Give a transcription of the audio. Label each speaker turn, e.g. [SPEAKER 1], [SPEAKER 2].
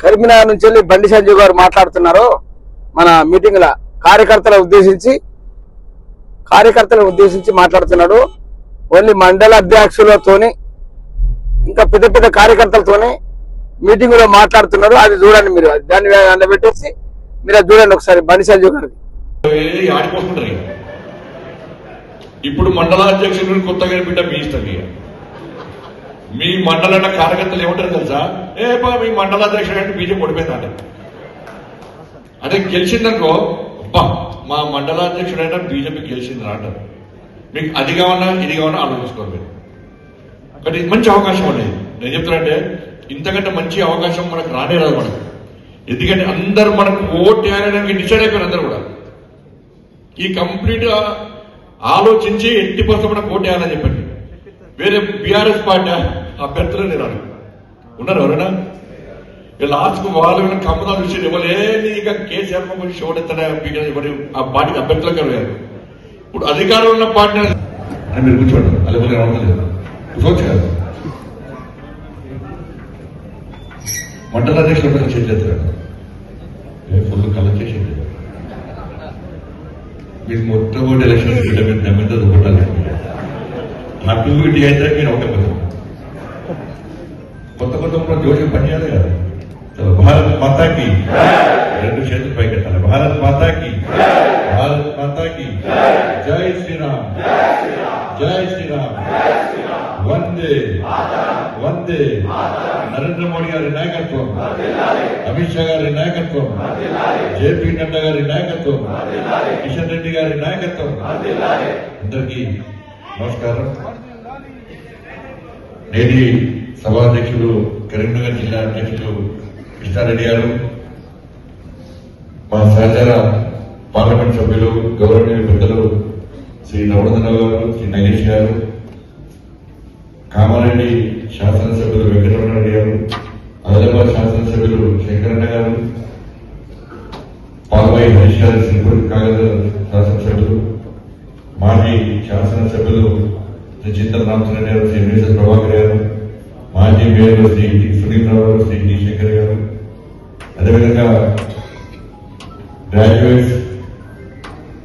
[SPEAKER 1] కరీంనగర్ నుంచి వెళ్ళి బండి సంజయ్ గారు మాట్లాడుతున్నారు మన మీటింగ్ లా కార్యకర్తలను ఉద్దేశించి మాట్లాడుతున్నాడు. ఓన్లీ మండల అధ్యక్షులతోని ఇంకా పెద్ద పెద్ద కార్యకర్తలతోని మీటింగ్ లో మాట్లాడుతున్నాడు. అది చూడండి మీరు, దాన్ని పెట్టేసి మీరు అది చూడండి ఒకసారి బండి సంజయ్ గారిది.
[SPEAKER 2] ఇప్పుడు మండలాధ్యక్షుడు కొత్తగా బిడ్డ మీ ఇష్టం. మీ మండల కార్యకర్తలు ఏమంటారు తెలుసా, మీ మండలాధ్యక్షుడు అంటే బీజేపీ ఓడిపోయిందంట. అదే గెలిచిందనుకో, అబ్బా మా మండలాధ్యక్షుడు అంటే బీజేపీ గెలిచింది అంటారు. మీకు అది కావన్నా ఇది కావన్నా ఆలోచించుకోవాలి మీరు. కానీ ఇది మంచి అవకాశం అనేది నేను చెప్తానంటే, ఇంతకంటే మంచి అవకాశం మనకు రానే రాదు మనకు. ఎందుకంటే అందరు మనకు ఓటు వేయడానికి డిసైడ్ అయిపోయారు అందరు కూడా. ఈ కంప్లీట్ ఆలోచించి 80% మనకు ఓటు వేయాలని చెప్పండి. వేరే బీఆర్ఎస్ పార్టీ అభ్యర్థులు నేను ఉన్నారు ఎవరైనా లాస్ట్ వాళ్ళు కమ్మదాలు విషయం ఇవ్వలేని ఇక కేసీఆర్ గురించి షోడెత్తడా ఎవరు ఆ పార్టీకి అభ్యర్థులకు అడిగారు. ఇప్పుడు అధికారం ఉన్న పార్టీ అని మీరు కూర్చోండి, అది కూర్చోవచ్చు కదా. మండల అధ్యక్షులు చేసేస్తారు ఫుల్ కలెక్ట్ చేసి మీరు మొట్టమొదటి ఎలక్షన్ మీరు నమ్మింది కొట్టాలి. హ్యాపీటీ అయితే మీరు ఒక కొత్త జోషి పనిచేయాలి కదా. భారత్ మాతాకి రెండు చేతులు పైకెట్టాలి. భారత్ మాతాకి జై శ్రీరామ్, జై శ్రీరామ్, వందే వందే. నరేంద్ర మోడీ గారి నాయకత్వం, అమిత్ షా గారి నాయకత్వం, జేపీ నడ్డా గారి నాయకత్వం, కిషన్ రెడ్డి గారి నాయకత్వం. అందరికీ నమస్కారం. నేటి సభాధ్యక్షుడు కరీంనగర్ జిల్లా అధ్యక్షుడు కృష్ణారెడ్డి గారు, మా సహచర పార్లమెంట్ సభ్యులు గౌరవనీయ పెద్దలు శ్రీ నవరందరావు గారు, శ్రీ నగేష్ గారు, కామారెడ్డి శాసనసభ్యులు వెంకటరమణారెడ్డి గారు, ఆదిలాబాద్ శాసనసభ్యులు శంకరన్న గారు, పాల్వాయి హరీష్ గారు, శ్రీపూర్ కాగజ్ శాసనసభ్యులు, మాజీ శాసనసభ్యులు శ్రీ చింతల రామచంద్ర గారు, శ్రీ ఎన్ఎస్ఎస్ ప్రభాకర్ గారు, మాజీ మేయర్ శ్రీ సునీల్ రావు గారు, శ్రీ డి శంకర్ గారు, అదేవిధంగా గ్రాడ్యుయేట్స్